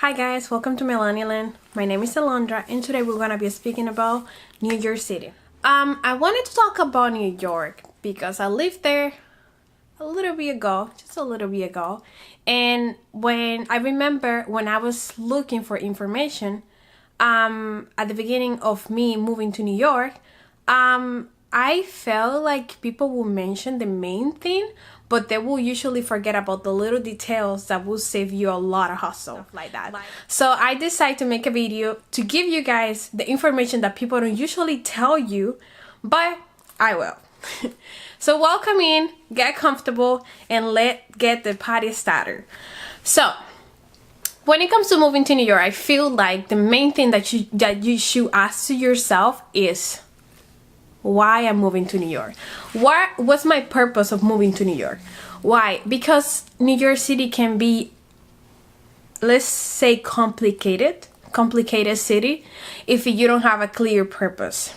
Hi guys, welcome to Millennialand. My name is Alondra and today we're gonna be speaking about New York City. I wanted to talk about New York because I lived there a little bit ago, and when I was looking for information at the beginning of me moving to New York, I felt like people will mention the main thing, but they will usually forget about the little details that will save you a lot of hassle. Stuff like that. So I decided to make a video to give you guys the information that people don't usually tell you, but I will. So welcome in, get comfortable, and let's get the party started. So when it comes to moving to New York, I feel like the main thing that you should ask to yourself is, why I'm moving to New York? What's my purpose of moving to New York? Why? Because New York City can be, let's say, complicated city if you don't have a clear purpose.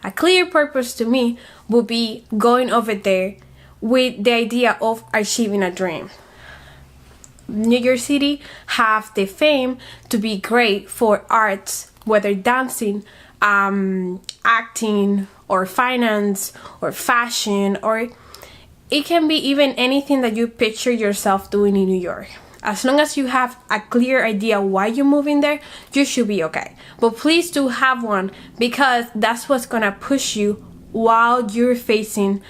A clear purpose to me would be going over there with the idea of achieving a dream. New York City have the fame to be great for arts, whether dancing, acting, or finance, or fashion, or it can be even anything that you picture yourself doing in New York. As long as you have a clear idea why you're moving there, you should be okay. But please do have one, because that's what's gonna push you while you're facing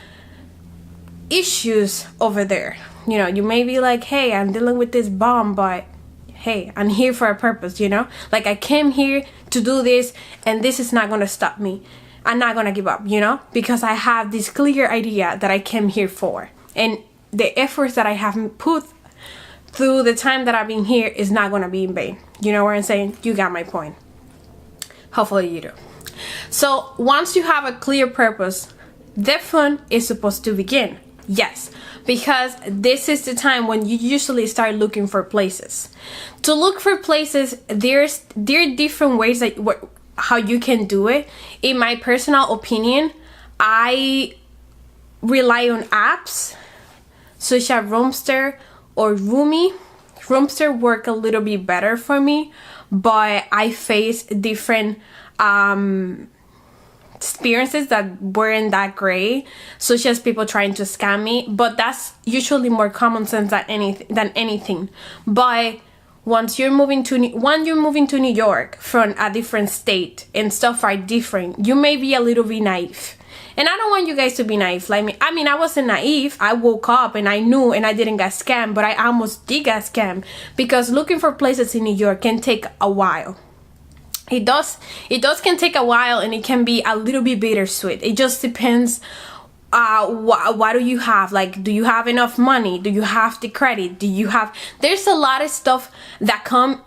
issues over there. You know, you may be like, hey, I'm dealing with this bomb, but hey, I'm here for a purpose, you know? Like, I came here to do this, and this is not gonna stop me. I'm not gonna give up, you know? Because I have this clear idea that I came here for. And the efforts that I have put through the time that I've been here is not gonna be in vain. You know what I'm saying? You got my point. Hopefully you do. So once you have a clear purpose, the fun is supposed to begin. Yes, because this is the time when you usually start looking for places. To look for places, there are different ways how you can do it. In my personal opinion, I rely on apps such as Roomster or Roomi. Roomster work a little bit better for me, but I face different experiences that weren't that great, such as people trying to scam me, but that's usually more common sense than anything. But once you're moving to New York from a different state and stuff are different, you may be a little bit naive. And I don't want you guys to be naive like me. I mean, I wasn't naive. I woke up and I knew and I didn't get scammed, but I almost did get scammed, because looking for places in New York can take a while. It can take a while, and it can be a little bit bittersweet. It just depends what do you have. Like, do you have enough money? Do you have the credit? There's a lot of stuff that come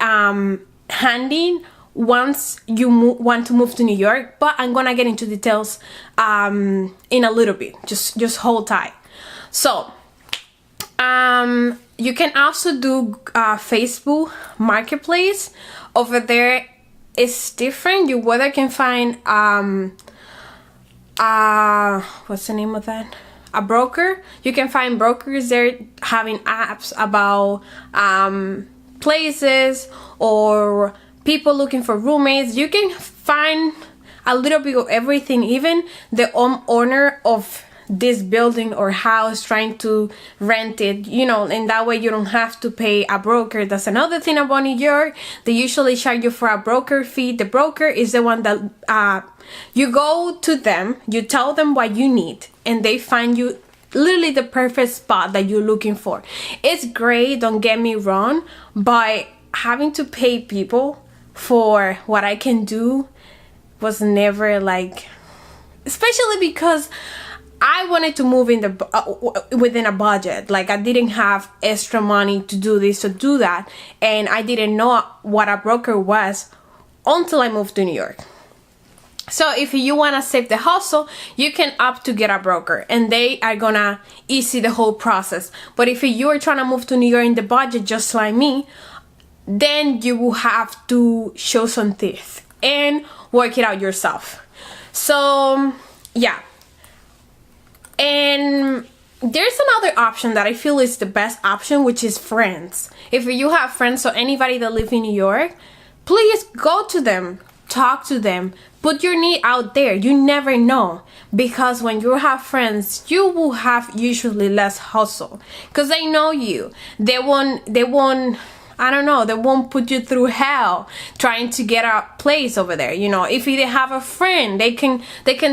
handy once you want to move to New York, but I'm gonna get into details in a little bit. Just hold tight. So you can also do Facebook Marketplace. Over there it's different. You whether can find what's the name of that? A broker. You can find brokers there having apps about places or people looking for roommates. You can find a little bit of everything, even the owner of this building or house trying to rent it, you know, and that way you don't have to pay a broker. That's another thing about New York. They usually charge you for a broker fee. The broker is the one that you go to them, you tell them what you need, and they find you literally the perfect spot that you're looking for. It's great, don't get me wrong, but having to pay people for what I can do was never like, especially because I wanted to move in within a budget. Like, I didn't have extra money to do this or do that, and I didn't know what a broker was until I moved to New York. So if you want to save the hustle, you can opt to get a broker, and they are gonna easy the whole process. But if you are trying to move to New York in the budget just like me, then you will have to show some teeth and work it out yourself. So yeah. And there's another option that I feel is the best option, which is friends. If you have friends or anybody that live in New York, please go to them, talk to them, put your need out there. You never know, because when you have friends, you will have usually less hustle, because they know you. They won't I don't know, they won't put you through hell trying to get a place over there. You know, if they have a friend, they can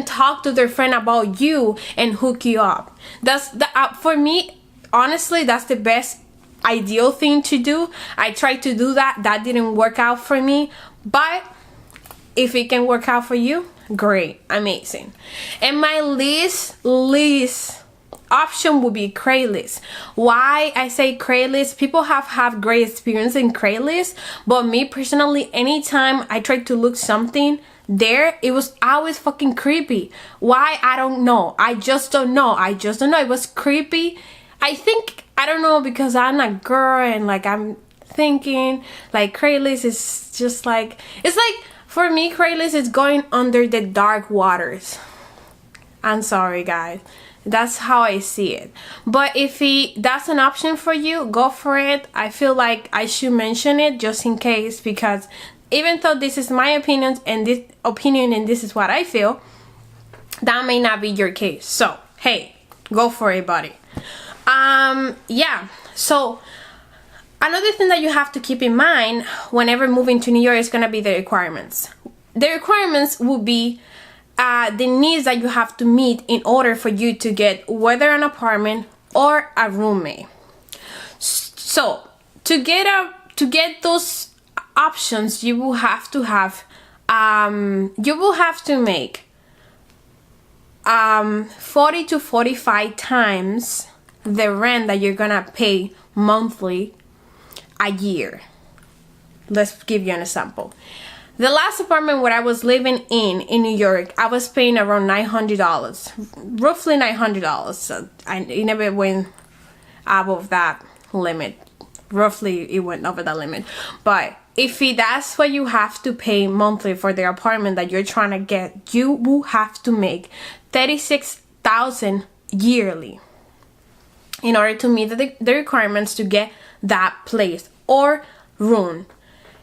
talk to their friend about you and hook you up. That's the for me, honestly, that's the best ideal thing to do. I tried to do that didn't work out for me, but if it can work out for you, great, amazing. And my least option would be Craigslist. Why I say Craigslist? People have great experience in Craigslist, but me personally, anytime I tried to look something there, it was always fucking creepy. Why? I don't know. I just don't know. It was creepy. I don't know, because I'm a girl and like I'm thinking like Craigslist is just like, it's like, for me, Craigslist is going under the dark waters. I'm sorry, guys. That's how I see it. But if that's an option for you, go for it. I feel like I should mention it just in case, because even though this is my opinion and this is what I feel, that may not be your case. So hey, go for it, buddy. Yeah. So another thing that you have to keep in mind whenever moving to New York is gonna be the requirements. The requirements will be the needs that you have to meet in order for you to get whether an apartment or a roommate. So to get those options, you will have to make 40 to 45 times the rent that you're gonna pay monthly a year. Let's give you an example. The last apartment where I was living in New York, I was paying around $900, roughly $900. So it never went above that limit. Roughly, it went over that limit. But if that's what you have to pay monthly for the apartment that you're trying to get, you will have to make $36,000 yearly in order to meet the requirements to get that place or room.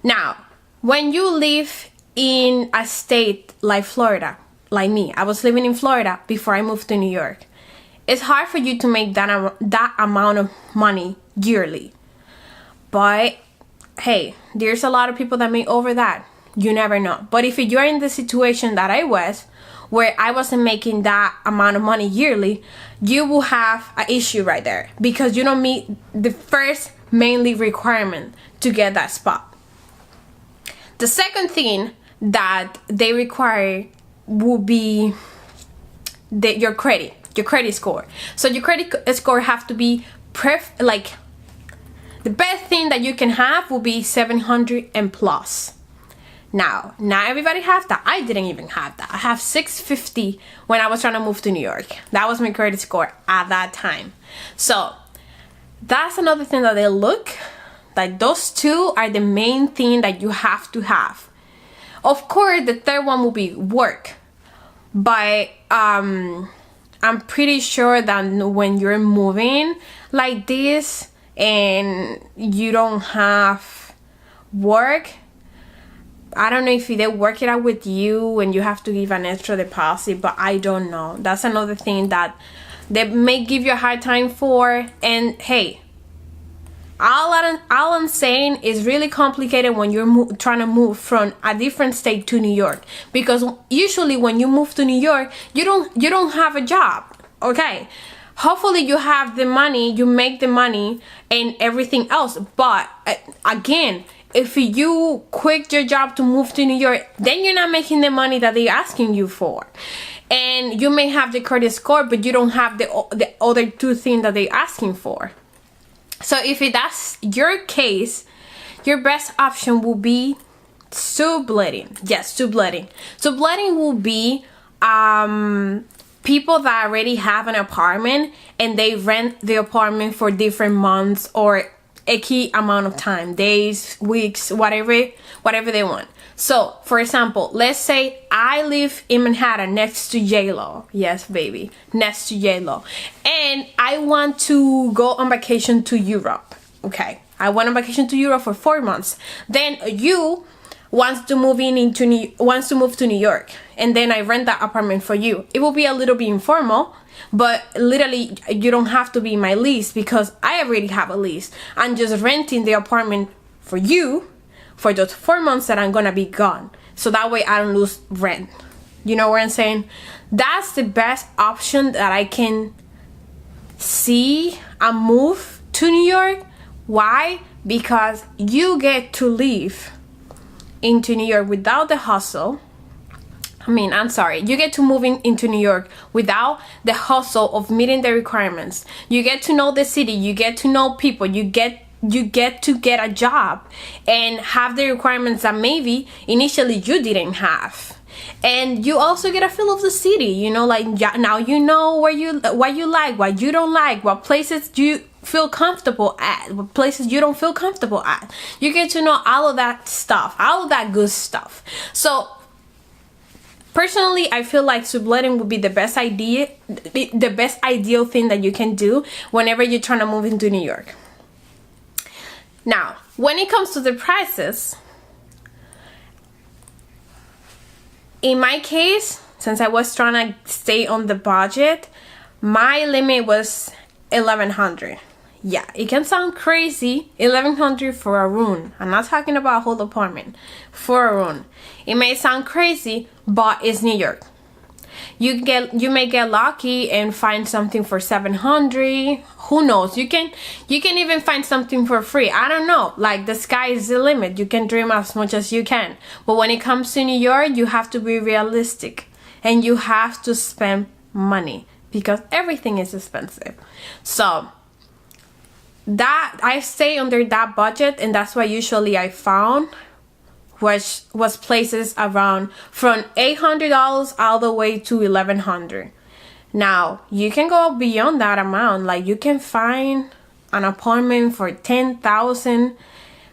Now, when you live in a state like Florida, like me, I was living in Florida before I moved to New York. It's hard for you to make that amount of money yearly. But hey, there's a lot of people that make over that. You never know. But if you're in the situation that I was, where I wasn't making that amount of money yearly, you will have an issue right there, because you don't meet the first mainly requirement to get that spot. The second thing that they require will be your credit score. So your credit score have to be like the best thing that you can have will be 700 and plus. Now, not everybody has that. I didn't even have that. I have 650 when I was trying to move to New York. That was my credit score at that time. So that's another thing that they look. Like, those two are the main thing that you have to have. Of course, the third one will be work. But I'm pretty sure that when you're moving like this and you don't have work, I don't know if they work it out with you and you have to give an extra deposit, but I don't know. That's another thing that they may give you a hard time for. And hey, all I'm saying is really complicated when you're trying to move from a different state to New York, because usually when you move to New York, you don't have a job. Okay, hopefully you have the money, you make the money and everything else, but again, if you quit your job to move to New York, then you're not making the money that they're asking you for. And you may have the credit score, but you don't have the other two things that they're asking for. So if that's your case, your best option will be subletting. Yes, subletting. Subletting will be people that already have an apartment and they rent the apartment for different months or a key amount of time, days, weeks, whatever they want. So, for example, let's say I live in Manhattan next to J-Lo. Yes, baby, next to J-Lo. And I want to go on vacation to Europe. Okay, I went on vacation to Europe for 4 months. Then you wants to move to New York, and then I rent that apartment for you. It will be a little bit informal, but literally you don't have to be in my lease because I already have a lease. I'm just renting the apartment for you for those 4 months that I'm gonna be gone, so that way I don't lose rent. You know what I'm saying? That's the best option that I can see a move to New York. Why? Because you get to live into New York without the hustle. You get to move into New York without the hustle of meeting the requirements. You get to know the city, you get to know people, you get to get a job and have the requirements that maybe initially you didn't have. And you also get a feel of the city, you know, like now you know what you like, what you don't like, what places you feel comfortable at, what places you don't feel comfortable at. You get to know all of that stuff, all of that good stuff. So personally, I feel like subletting would be the best ideal thing that you can do whenever you're trying to move into New York. Now, when it comes to the prices, in my case, since I was trying to stay on the budget, my limit was $1,100. Yeah, it can sound crazy, $1,100 for a room. I'm not talking about a whole apartment, for a room. It may sound crazy, but it's New York. You may get lucky and find something for $700. Who knows? You can even find something for free. I don't know. Like, the sky is the limit. You can dream as much as you can. But when it comes to New York, you have to be realistic and you have to spend money because everything is expensive. So that I stay under that budget, and that's what usually I found, which was places around from $800 all the way to $1,100. Now you can go beyond that amount. Like, you can find an apartment for $10,000,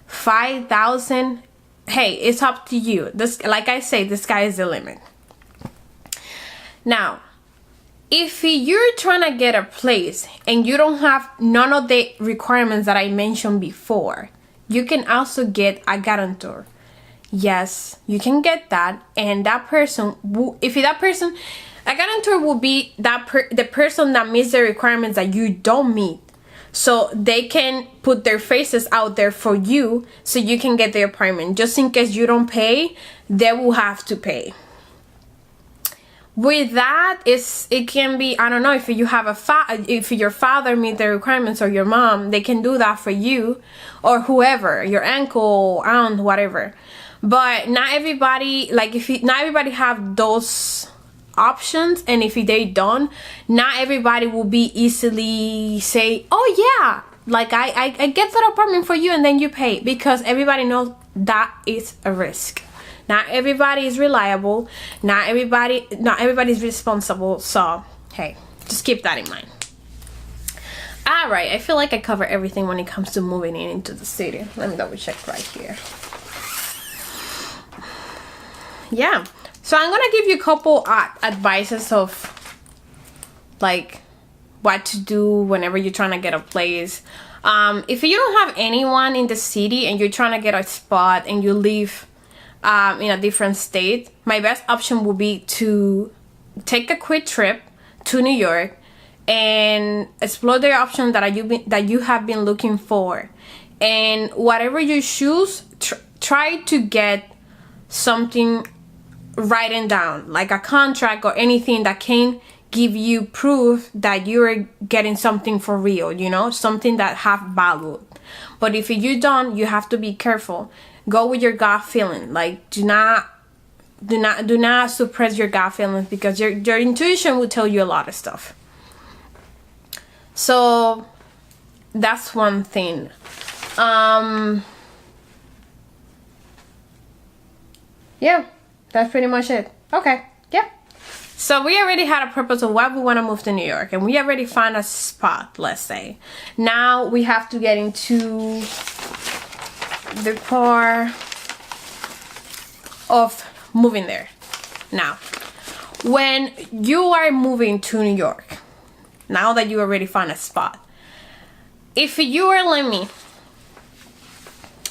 $5,000. Hey, it's up to you. This, like I say, the sky is the limit. Now, if you're trying to get a place and you don't have none of the requirements that I mentioned before, you can also get a guarantor. Yes, you can get that, and that person, a guarantor will be the person that meets the requirements that you don't meet, so they can put their faces out there for you, so you can get the apartment. Just in case you don't pay, they will have to pay. With that, it can be, I don't know, if you have if your father meet the requirements, or your mom, they can do that for you, or whoever, your uncle, aunt, whatever. But not everybody, like, not everybody have those options, and if they don't, not everybody will be easily say, oh yeah, like I get that apartment for you and then you pay, because everybody knows that is a risk. Not everybody is reliable, not everybody is responsible. So hey, just keep that in mind. All right, I feel like I cover everything when it comes to moving into the city. Let me double check right here. Yeah, so I'm gonna give you a couple advices of like what to do whenever you're trying to get a place. If you don't have anyone in the city and you're trying to get a spot and you live in a different state, my best option would be to take a quick trip to New York and explore the options that you have been looking for. And whatever you choose, try to get something written down, like a contract or anything that can give you proof that you're getting something for real, you know, something that have value. But if you don't, you have to be careful. Go with your gut feeling. Like, do not suppress your gut feelings, because your intuition will tell you a lot of stuff. So that's one thing. Yeah, that's pretty much it. Okay, yeah. So we already had a purpose of why we want to move to New York, and we already found a spot, let's say. Now we have to get into the part of moving there. Now, when you are moving to New York, now that you already found a spot, if you are like me,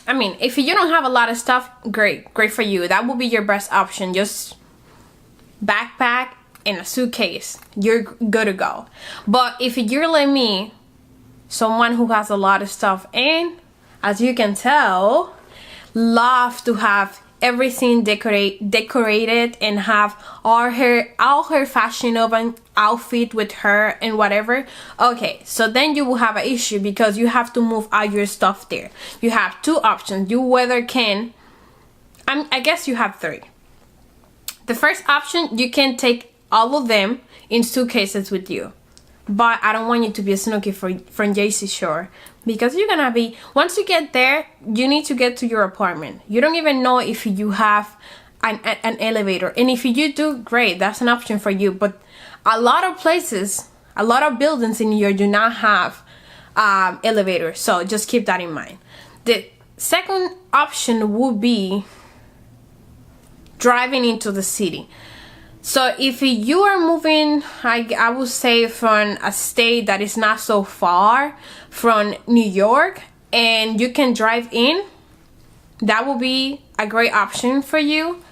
I mean, if you don't have a lot of stuff, great for you. That will be your best option. Just backpack and a suitcase. You're good to go. But if you're like me, someone who has a lot of stuff, and as you can tell, love to have everything decorated and have all her fashionable outfit with her and whatever. Okay, so then you will have an issue because you have to move all your stuff there. You have two options. You whether can, I guess you have three. The first option, you can take all of them in suitcases with you. But I don't want you to be a snooki from JC Shore, because you're gonna be, once you get there, you need to get to your apartment. You don't even know if you have an elevator, and if you do, great, that's an option for you. But a lot of places, a lot of buildings in New York do not have elevators, so just keep that in mind. The second option would be driving into the city. So if you are moving, I would say, from a state that is not so far from New York, and you can drive in, that will be a great option for you.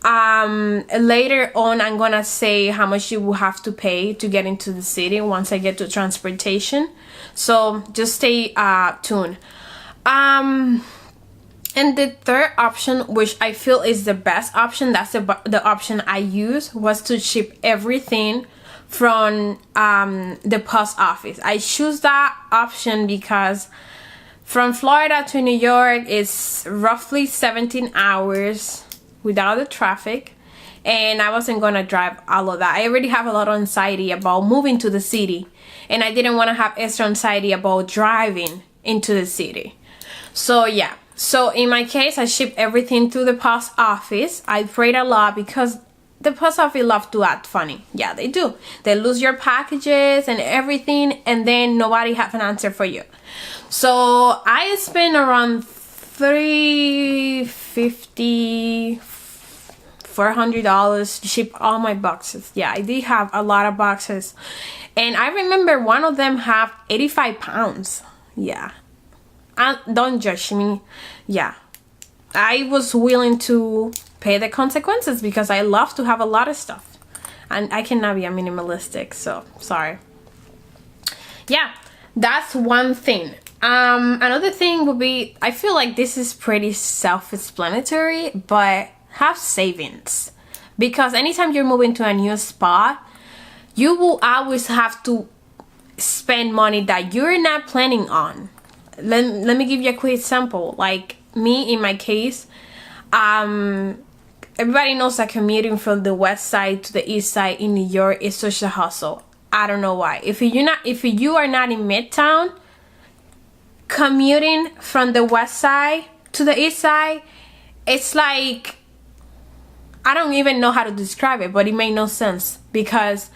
Later on, I'm gonna say how much you will have to pay to get into the city once I get to transportation. So just stay tuned. And the third option, which I feel is the best option, that's the option I used, was to ship everything from the post office. I choose that option because from Florida to New York is roughly 17 hours without the traffic, and I wasn't gonna drive all of that. I already have a lot of anxiety about moving to the city, and I didn't want to have extra anxiety about driving into the city. So yeah. So in my case, I shipped everything to the post office. I prayed a lot because the post office love to act funny. Yeah, they do. They lose your packages and everything, and then nobody have an answer for you. So I spent around $350, $400 to ship all my boxes. Yeah, I did have a lot of boxes, and I remember one of them have 85 pounds. Yeah. Don't judge me. Yeah, I was willing to pay the consequences because I love to have a lot of stuff, and I cannot be a minimalistic, so sorry. Yeah, that's one thing. Another thing would be, I feel like this is pretty self-explanatory, but have savings, because anytime you're moving to a new spot, you will always have to spend money that you're not planning on. Let me give you a quick example. Like me, in my case, everybody knows that commuting from the west side to the east side in New York is such a hustle. I don't know why. If you are not in Midtown, commuting from the west side to the east side, it's like, I don't even know how to describe it, but it made no sense because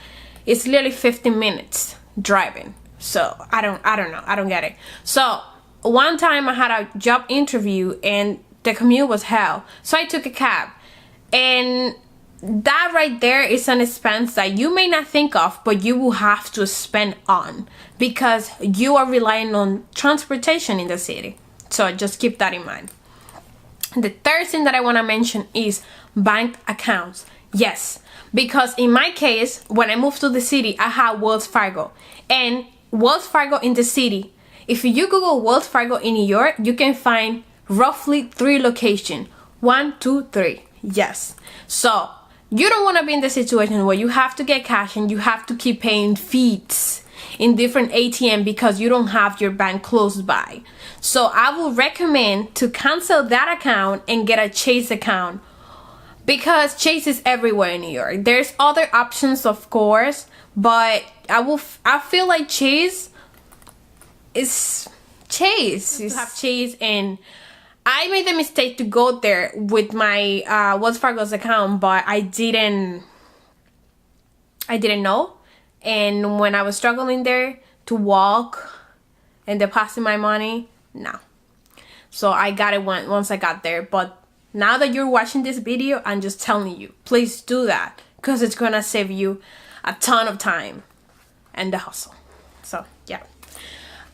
it's literally 15 minutes driving. So I don't know, I don't get it. So one time I had a job interview and the commute was hell, so I took a cab, and that right there is an expense that you may not think of, but you will have to spend on because you are relying on transportation in the city. So just keep that in mind. The third thing that I want to mention is bank accounts. Yes, because in my case, when I moved to the city, I had Wells Fargo, and Wells Fargo in the city, if you Google Wells Fargo in New York, you can find roughly 3 locations. 1, 2, 3. Yes. So you don't want to be in the situation where you have to get cash and you have to keep paying fees in different ATM because you don't have your bank close by. So I will recommend to cancel that account and get a Chase account, because Chase is everywhere in New York. There's other options, of course, but I feel like Chase is Chase. You have Chase, and I made the mistake to go there with my Wells Fargo's account, but I didn't I didn't know. And when I was struggling there to walk and deposit my money, no. So I got it once I got there. But now that you're watching this video, I'm just telling you, please do that, because it's gonna save you a ton of time and the hustle. So yeah.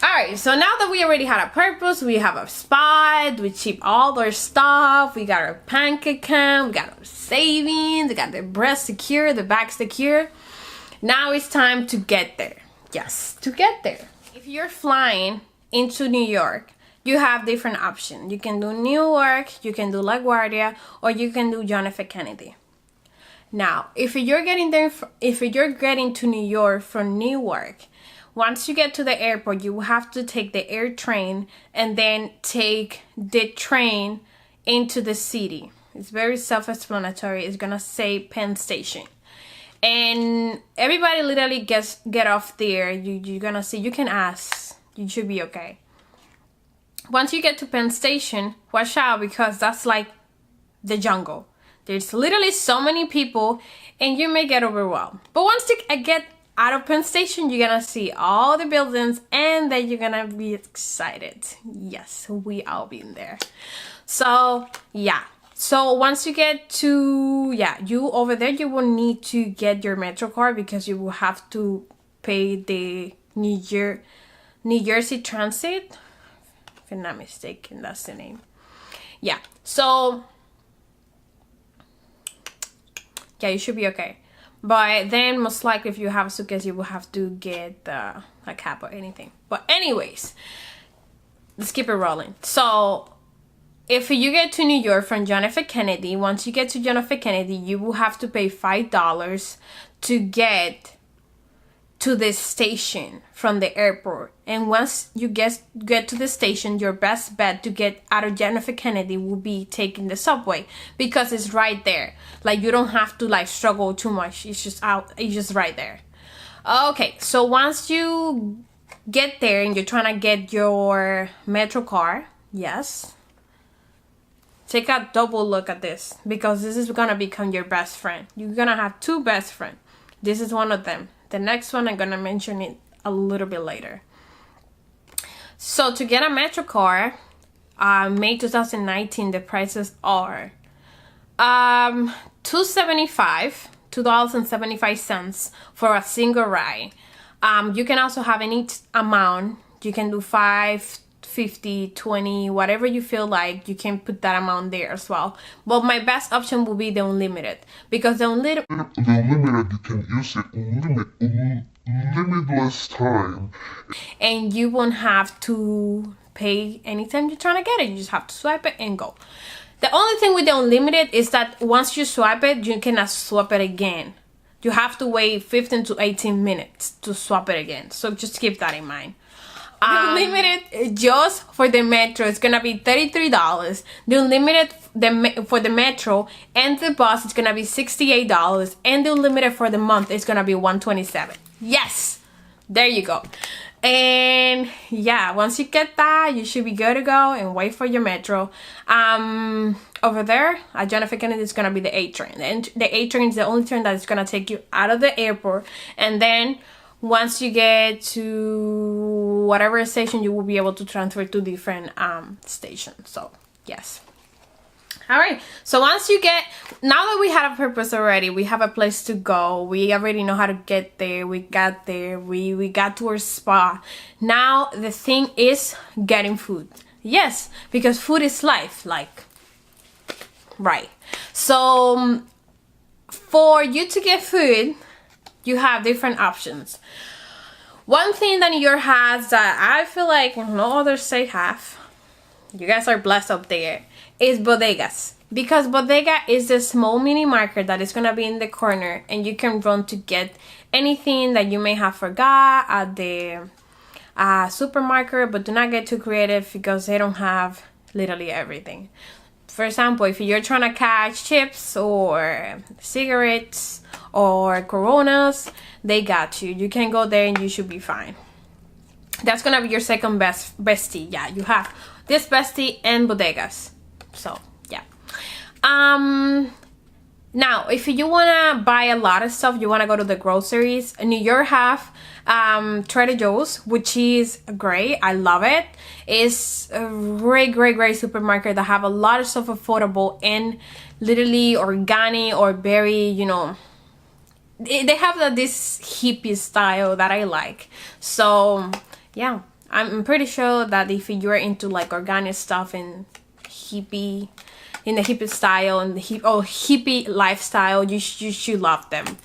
Alright, so now that we already had a purpose, we have a spot, we ship all our stuff, we got our bank account, we got our savings, we got the breast secure, the bag secure. Now it's time to get there. Yes, to get there. If you're flying into New York, you have different options. You can do Newark, you can do LaGuardia, or you can do John F. Kennedy. Now, if you're getting to New York from Newark, once you get to the airport, you will have to take the air train and then take the train into the city. It's very self-explanatory. It's gonna say Penn Station. And everybody literally get off there. You're gonna see, you can ask. You should be okay. Once you get to Penn Station, watch out, because that's like the jungle. There's literally so many people and you may get overwhelmed. But once you get out of Penn Station, you're gonna see all the buildings and then you're gonna be excited. Yes, we all been there. So yeah. So once you get to, you over there, you will need to get your Metro card, because you will have to pay the New Jersey Transit. If I'm not mistaken, that's the name. Yeah, so yeah, you should be okay. But then most likely if you have a suitcase, you will have to get a cab or anything. But anyways, let's keep it rolling. So if you get to New York from John F. Kennedy, once you get to John F. Kennedy, you will have to pay $5 to get to the station from the airport. And once you get to the station, your best bet to get out of John F. Kennedy will be taking the subway, because it's right there. Like, you don't have to like struggle too much. It's just right there. Okay, so once you get there and you're trying to get your Metro card, yes, take a double look at this, because this is gonna become your best friend. You're gonna have two best friends. This is one of them. The next one, I'm gonna mention it a little bit later. So to get a Metro card, May 2019, the prices are $2.75 for a single ride. You can also have any amount. You can do 5, 50, 20, whatever you feel like. You can put that amount there as well. But my best option will be the unlimited, because the unlimited you can use it limitless time, and you won't have to pay anytime you're trying to get it. You just have to swipe it and go. The only thing with the unlimited is that once you swipe it, you cannot swap it again. You have to wait 15 to 18 minutes to swap it again. So just keep that in mind. Unlimited just for the Metro is gonna be $33. The unlimited for the Metro and the bus is gonna be $68, and the unlimited for the month is gonna be $127. Yes, there you go. And yeah, once you get that, you should be good to go and wait for your Metro. Over there at John F. Kennedy is gonna be the A train, and the A train is the only train that is gonna take you out of the airport, and then once you get to whatever station, you will be able to transfer to different stations. So yes. All right, so once you get, now that we have a purpose already, we have a place to go, we already know how to get there, we got there, we got to our spot. Now the thing is getting food. Yes, because food is life, like, right. So for you to get food, you have different options. One thing that New York has that I feel like no other state have, you guys are blessed up there, is bodegas. Because bodega is the small mini market that is gonna be in the corner, and you can run to get anything that you may have forgot at the supermarket, but do not get too creative because they don't have literally everything. For example, if you're trying to catch chips or cigarettes or Coronas, they got you. You can go there and you should be fine. That's gonna be your second bestie. Yeah, you have this bestie and bodegas. So yeah. Now, if you want to buy a lot of stuff, you want to go to the groceries. In New York have Trader Joe's, which is great. I love it. It's a great supermarket that have a lot of stuff affordable and literally organic or very, you know, they have this hippie style that I like. So yeah, I'm pretty sure that if you're into like organic stuff and hippie, in the hippie style and the hippie lifestyle, you should love them.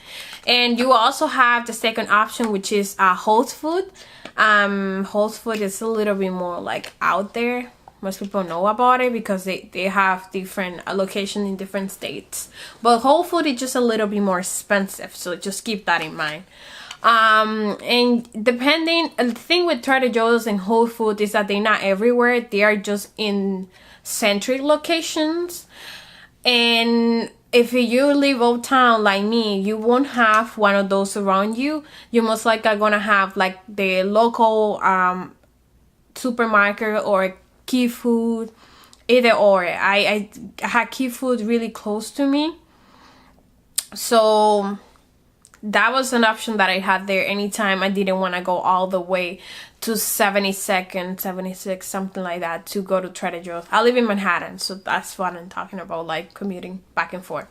And you also have the second option, which is Whole Food. Whole Food is a little bit more like out there. Most people know about it because they have different locations in different states. But Whole Food is just a little bit more expensive, so just keep that in mind. And the thing with Trader Joe's and Whole Food is that they're not everywhere. They are just in centric locations, and if you live uptown like me, you won't have one of those around you. You most likely are gonna have like the local supermarket or Key Food, either or. I had Key Food really close to me, so that was an option that I had there anytime I didn't want to go all the way to 72nd, 76, something like that, to go to Trader Joe's. I live in Manhattan, so that's what I'm talking about, like commuting back and forth.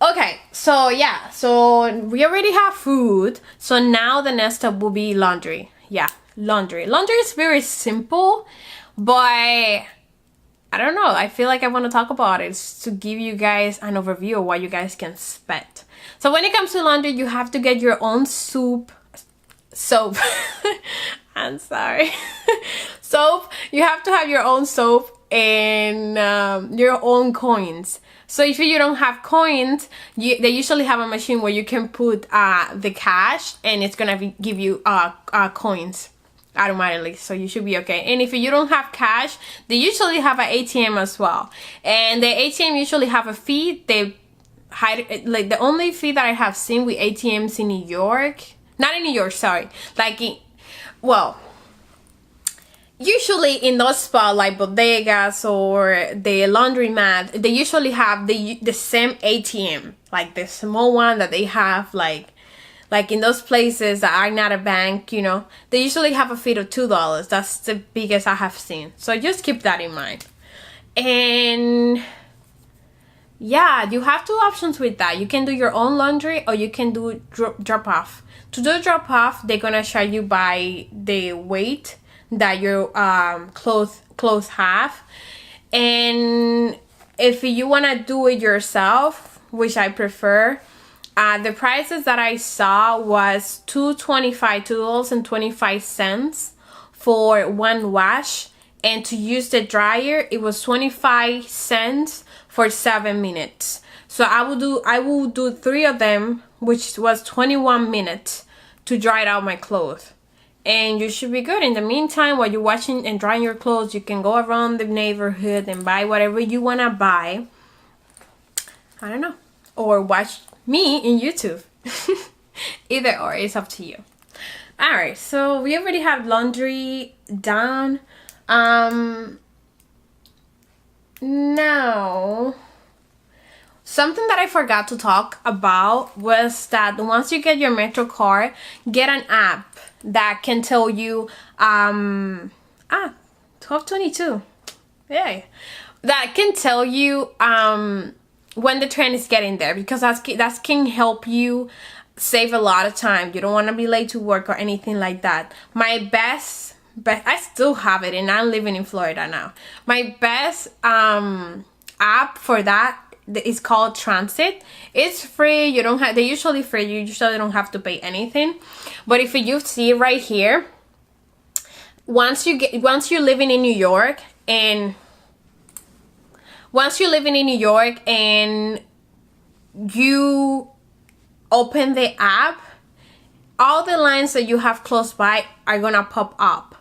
Okay, so yeah, so we already have food. So now the next step will be laundry. Yeah, laundry. Laundry is very simple, but I don't know. I feel like I want to talk about it to give you guys an overview of what you guys can expect. So when it comes to laundry, you have to get your own soap. I'm sorry. Soap. You have to have your own soap and your own coins. So if you don't have coins, they usually have a machine where you can put the cash, and it's gonna give you coins automatically, so you should be okay. And if you don't have cash, they usually have an ATM as well, and the ATM usually have a fee. They hide, like the only fee that I have seen with ATMs in New York, not in New York, sorry, like usually in those spots like bodegas or the laundromat, they usually have the same ATM, like the small one that they have like in those places that are not a bank, you know, they usually have a fee of $2. That's the biggest I have seen. So just keep that in mind. And yeah, you have two options with that. You can do your own laundry, or you can do drop off. To do drop off, they're gonna charge you by the weight that your clothes have. And if you want to do it yourself, which I prefer, the prices that I saw was $2.25 for one wash, and to use the dryer it was 25 cents for 7 minutes. So I will do 3 of them, which was 21 minutes to dry out my clothes. And you should be good. In the meantime, while you're washing and drying your clothes, you can go around the neighborhood and buy whatever you want to buy. I don't know. Or watch me in YouTube. Either or, it's up to you. Alright, so we already have laundry done. Now, something that I forgot to talk about was that once you get your Metro card, get an app that can tell you 12:22. Yeah, that can tell you when the train is getting there, because that can help you save a lot of time. You don't want to be late to work or anything like that. My best, I still have it, and I'm living in Florida now. My best app for that is called Transit. It's free. You don't have, they're usually free. You usually don't have to pay anything. But if you see right here, once you're living in New York and you open the app, all the lines that you have close by are gonna pop up,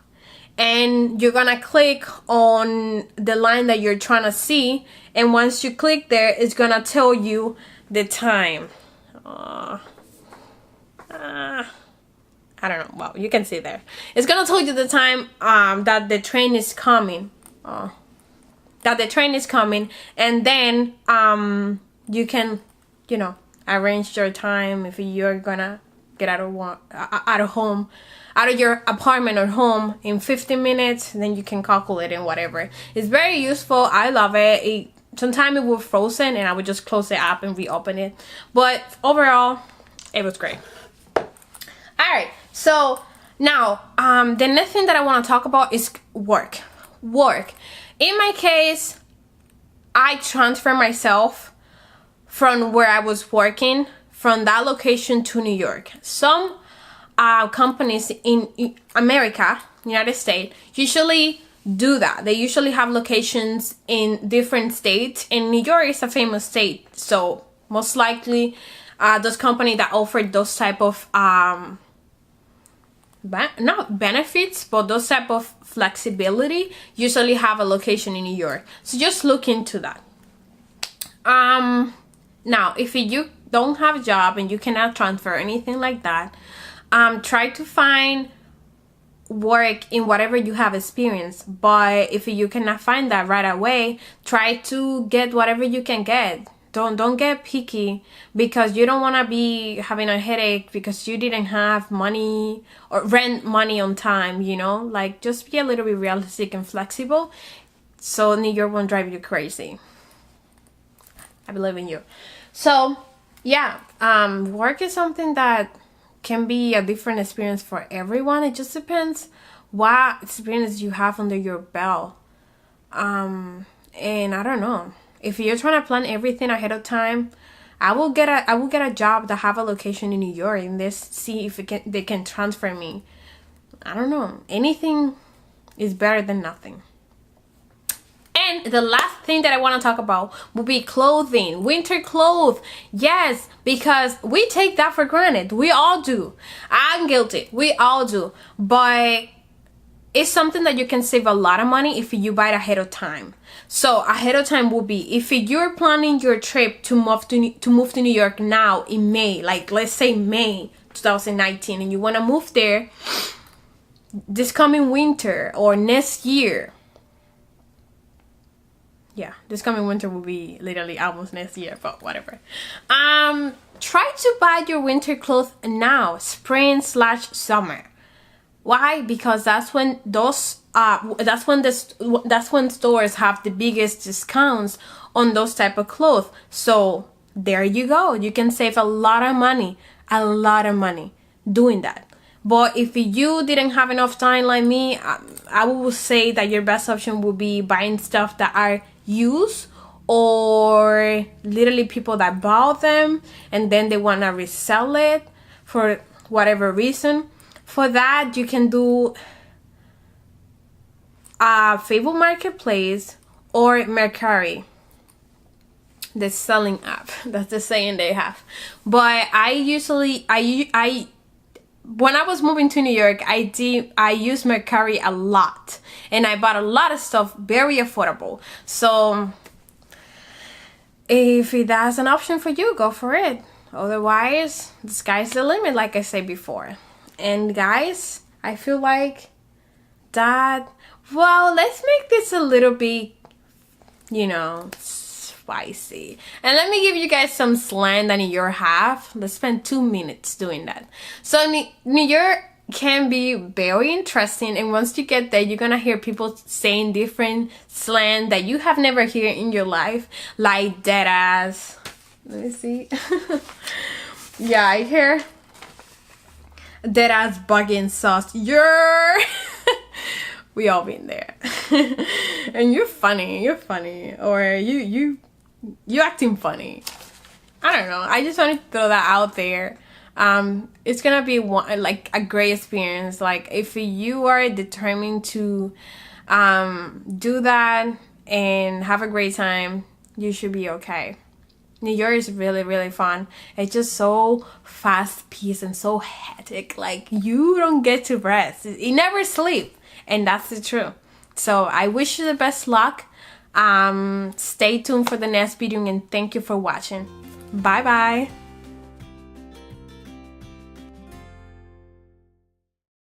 and you're gonna click on the line that you're trying to see, and once you click there, it's gonna tell you the time. I don't know. Well, you can see there. It's gonna tell you the time that the train is coming. And then you can you know, arrange your time. If you're gonna get out of your apartment or home in 15 minutes, then you can calculate and whatever. It's very useful. I love it. Sometimes it was frozen and I would just close the app and reopen it, but overall it was great. All right, so now the next thing that I want to talk about is work. In my case, I transferred myself from where I was working from that location to New York. Some companies in America, United States, usually do that. They usually have locations in different states, and New York is a famous state, so most likely those companies that offer those type of not benefits, but those type of flexibility usually have a location in New York. So just look into that. Now if you don't have a job and you cannot transfer anything like that, try to find work in whatever you have experience. But if you cannot find that right away, try to get whatever you can get. Don't get picky, because you don't want to be having a headache because you didn't have money or rent money on time, you know. Like, just be a little bit realistic and flexible so New York won't drive you crazy. I believe in you. So yeah, work is something that can be a different experience for everyone. It just depends what experience you have under your belt. And I don't know, if you're trying to plan everything ahead of time, I will get a job that have a location in New York and see if they can transfer me. I don't know, anything is better than nothing. And the last thing that I want to talk about will be clothing, winter clothes. Yes, because we take that for granted. We all do. I'm guilty. We all do. But it's something that you can save a lot of money if you buy it ahead of time. So ahead of time will be, if you're planning your trip to move to New York now in May, like let's say May 2019, and you want to move there this coming winter or next year. Yeah, this coming winter will be literally almost next year, but whatever. Try to buy your winter clothes now, spring/summer. Why? Because that's when that's when stores have the biggest discounts on those type of clothes. So there you go. You can save a lot of money doing that. But if you didn't have enough time like me, I would say that your best option would be buying stuff that are used, or literally people that bought them and then they want to resell it for whatever reason. For that, you can do a Facebook Marketplace or Mercari, the selling app. That's the saying they have. But when I was moving to New York, I used Mercari a lot, and I bought a lot of stuff very affordable. So if that's an option for you, go for it. Otherwise, the sky's the limit, like I said before. And guys, I feel like that, well, let's make this a little bit, you know, spicy. And let me give you guys some slang that New York have. Let's spend 2 minutes doing that. So New York can be very interesting, and once you get there, you're gonna hear people saying different slang that you have never heard in your life, like dead ass. Let me see. Yeah, I hear dead ass bugging sauce. We all been there. And you're funny, or you acting funny. I don't know, I just wanted to throw that out there. It's gonna be like a great experience. Like, if you are determined to do that and have a great time, you should be okay. New York is really, really fun. It's just so fast-paced and so hectic. Like, you don't get to rest. You never sleep, and that's the truth. So I wish you the best luck. Stay tuned for the next video, and thank you for watching. Bye bye.